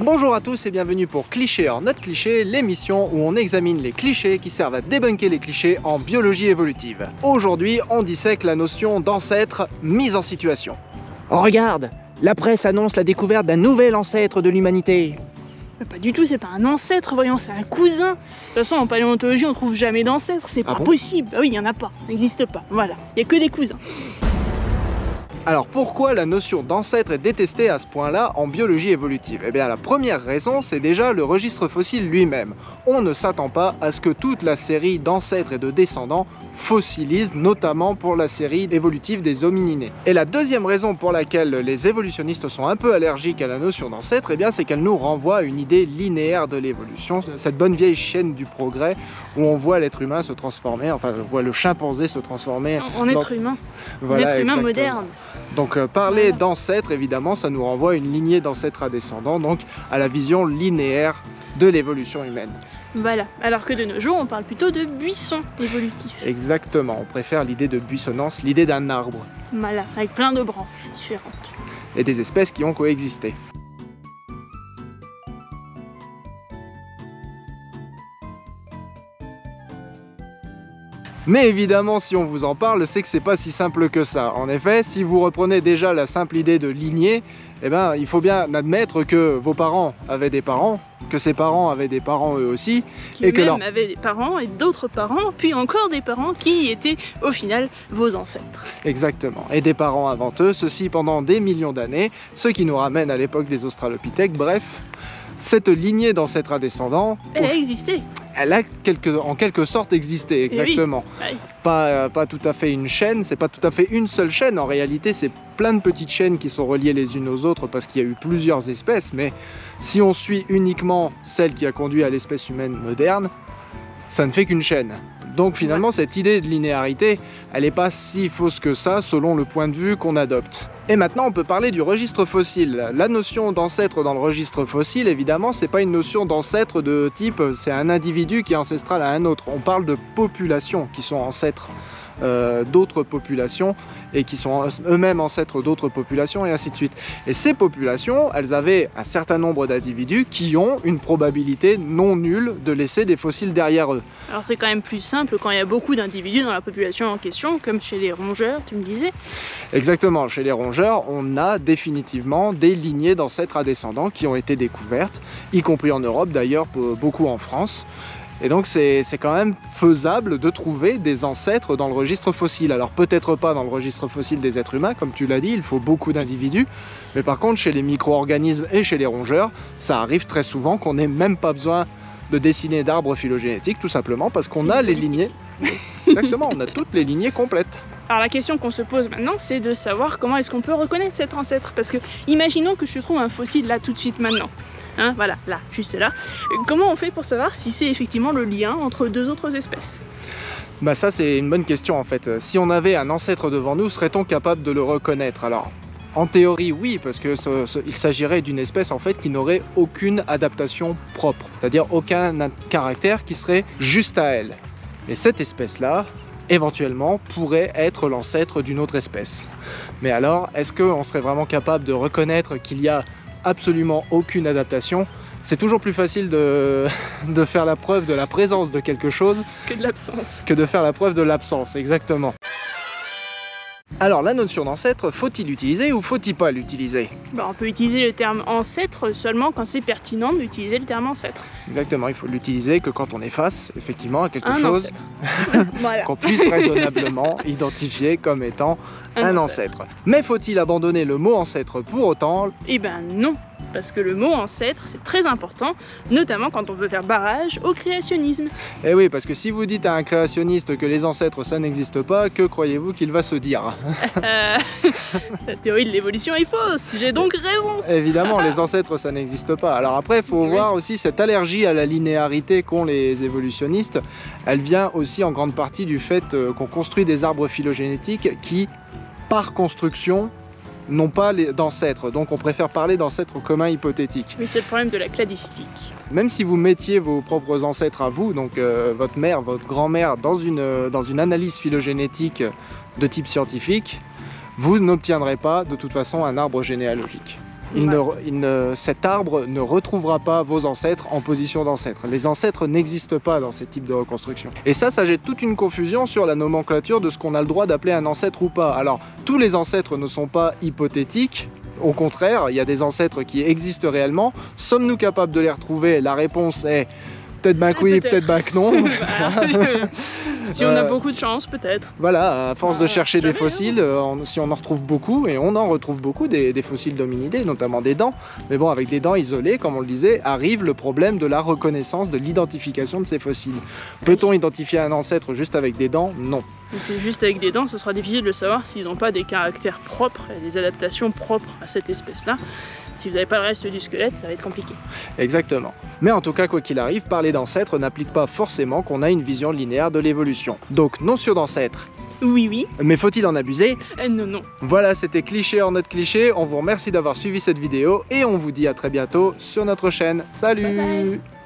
Bonjour à tous et bienvenue pour Cliché or Not Cliché, l'émission où on examine les clichés qui servent à débunker les clichés en biologie évolutive. Aujourd'hui, on dissèque la notion d'ancêtre mise en situation. Oh regarde, la presse annonce la découverte d'un nouvel ancêtre de l'humanité. Pas du tout, c'est pas un ancêtre, voyons, c'est un cousin. De toute façon, en paléontologie, on trouve jamais d'ancêtre, c'est pas possible. Ah oui, il y en a pas, ça n'existe pas, voilà. Il y a que des cousins. Alors pourquoi la notion d'ancêtre est détestée à ce point-là en biologie évolutive? Eh bien la première raison, c'est déjà le registre fossile lui-même. On ne s'attend pas à ce que toute la série d'ancêtres et de descendants fossilise, notamment pour la série évolutive des homininés. Et la deuxième raison pour laquelle les évolutionnistes sont un peu allergiques à la notion d'ancêtre, eh bien c'est qu'elle nous renvoie à une idée linéaire de l'évolution, cette bonne vieille chaîne du progrès où on voit l'être humain se transformer, enfin on voit le chimpanzé se transformer en être humain, voilà, être humain exactement. Moderne. Donc parler d'ancêtres, évidemment, ça nous renvoie à une lignée d'ancêtres à descendants, donc à la vision linéaire de l'évolution humaine. Voilà, alors que de nos jours, on parle plutôt de buisson évolutif. Exactement, on préfère l'idée de buissonnance, l'idée d'un arbre. Voilà, avec plein de branches différentes. Et des espèces qui ont coexisté. Mais évidemment, si on vous en parle, c'est que c'est pas si simple que ça. En effet, si vous reprenez déjà la simple idée de lignée, eh ben, il faut bien admettre que vos parents avaient des parents, que ses parents avaient des parents eux aussi, et que même avaient des parents et d'autres parents, puis encore des parents qui étaient au final vos ancêtres. Exactement, et des parents avant eux, ceci pendant des millions d'années, ce qui nous ramène à l'époque des Australopithèques. Bref, cette lignée d'ancêtres à descendants, elle a existé. Elle a en quelque sorte existé, exactement. Oui. Pas tout à fait une chaîne, c'est pas tout à fait une seule chaîne, en réalité c'est plein de petites chaînes qui sont reliées les unes aux autres parce qu'il y a eu plusieurs espèces, mais si on suit uniquement celle qui a conduit à l'espèce humaine moderne, ça ne fait qu'une chaîne. Donc finalement cette idée de linéarité, elle n'est pas si fausse que ça selon le point de vue qu'on adopte. Et maintenant on peut parler du registre fossile. La notion d'ancêtre dans le registre fossile, évidemment, c'est pas une notion d'ancêtre de type c'est un individu qui est ancestral à un autre. On parle de populations qui sont ancêtres d'autres populations et qui sont eux-mêmes ancêtres d'autres populations et ainsi de suite. Et ces populations, elles avaient un certain nombre d'individus qui ont une probabilité non nulle de laisser des fossiles derrière eux. Alors c'est quand même plus simple quand il y a beaucoup d'individus dans la population en question, comme chez les rongeurs, tu me disais. Exactement, chez les rongeurs, on a définitivement des lignées d'ancêtres à descendants qui ont été découvertes, y compris en Europe d'ailleurs, beaucoup en France. Et donc c'est quand même faisable de trouver des ancêtres dans le registre fossile. Alors peut-être pas dans le registre fossile des êtres humains, comme tu l'as dit, il faut beaucoup d'individus. Mais par contre, chez les micro-organismes et chez les rongeurs, ça arrive très souvent qu'on n'ait même pas besoin de dessiner d'arbres phylogénétiques, tout simplement parce qu'on a les lignées. Exactement, on a toutes les lignées complètes. Alors la question qu'on se pose maintenant, c'est de savoir comment est-ce qu'on peut reconnaître cet ancêtre. Parce que imaginons que je trouve un fossile là tout de suite maintenant. Hein, voilà, là, juste là. Comment on fait pour savoir si c'est effectivement le lien entre deux autres espèces? Bah ça c'est une bonne question en fait. Si on avait un ancêtre devant nous, serait-on capable de le reconnaître? Alors, en théorie oui, parce que il s'agirait d'une espèce en fait qui n'aurait aucune adaptation propre, c'est-à-dire aucun caractère qui serait juste à elle. Et cette espèce-là, éventuellement, pourrait être l'ancêtre d'une autre espèce. Mais alors, est-ce qu'on serait vraiment capable de reconnaître qu'il y a absolument aucune adaptation? C'est toujours plus facile de faire la preuve de la présence de quelque chose que de l'absence. Que de faire la preuve de l'absence, exactement. Alors la notion d'ancêtre, faut-il l'utiliser ou faut-il pas l'utiliser? On peut utiliser le terme ancêtre seulement quand c'est pertinent d'utiliser le terme ancêtre. Exactement, il faut l'utiliser que quand on est face effectivement à quelque chose voilà. qu'on puisse raisonnablement identifier comme étant un ancêtre. Mais faut-il abandonner le mot ancêtre pour autant? Eh ben non, parce que le mot ancêtre c'est très important, notamment quand on veut faire barrage au créationnisme. Eh oui, parce que si vous dites à un créationniste que les ancêtres ça n'existe pas, que croyez-vous qu'il va se dire? La théorie de l'évolution est fausse, j'ai donc raison. Évidemment, les ancêtres ça n'existe pas. Alors après, il faut voir aussi cette allergie à la linéarité qu'ont les évolutionnistes. Elle vient aussi en grande partie du fait qu'on construit des arbres phylogénétiques qui, par construction, n'ont pas d'ancêtres. Donc on préfère parler d'ancêtres communs hypothétiques. Oui, c'est le problème de la cladistique. Même si vous mettiez vos propres ancêtres à vous, donc votre mère, votre grand-mère, dans une analyse phylogénétique de type scientifique, vous n'obtiendrez pas de toute façon un arbre généalogique. Cet arbre ne retrouvera pas vos ancêtres en position d'ancêtre. Les ancêtres n'existent pas dans ces types de reconstruction. Et ça jette toute une confusion sur la nomenclature de ce qu'on a le droit d'appeler un ancêtre ou pas. Alors, tous les ancêtres ne sont pas hypothétiques. Au contraire, il y a des ancêtres qui existent réellement. Sommes-nous capables de les retrouver? La réponse est peut-être ben que oui, peut-être ben que non. Si on a beaucoup de chance, peut-être. Voilà, à force de chercher des jamais, fossiles, si on en retrouve beaucoup, et on en retrouve beaucoup des fossiles d'hominidés, notamment des dents. Mais bon, avec des dents isolées, comme on le disait, arrive le problème de la reconnaissance, de l'identification de ces fossiles. Peut-on identifier un ancêtre juste avec des dents? Non. Donc, juste avec des dents, ce sera difficile de savoir s'ils n'ont pas des caractères propres et des adaptations propres à cette espèce-là. Si vous n'avez pas le reste du squelette, ça va être compliqué. Exactement. Mais en tout cas, quoi qu'il arrive, parler d'ancêtres n'implique pas forcément qu'on a une vision linéaire de l'évolution. Donc, notion d'ancêtre. Oui, oui. Mais faut-il en abuser? Non, non. Voilà, c'était Cliché en notre cliché. On vous remercie d'avoir suivi cette vidéo et on vous dit à très bientôt sur notre chaîne. Salut! Bye bye.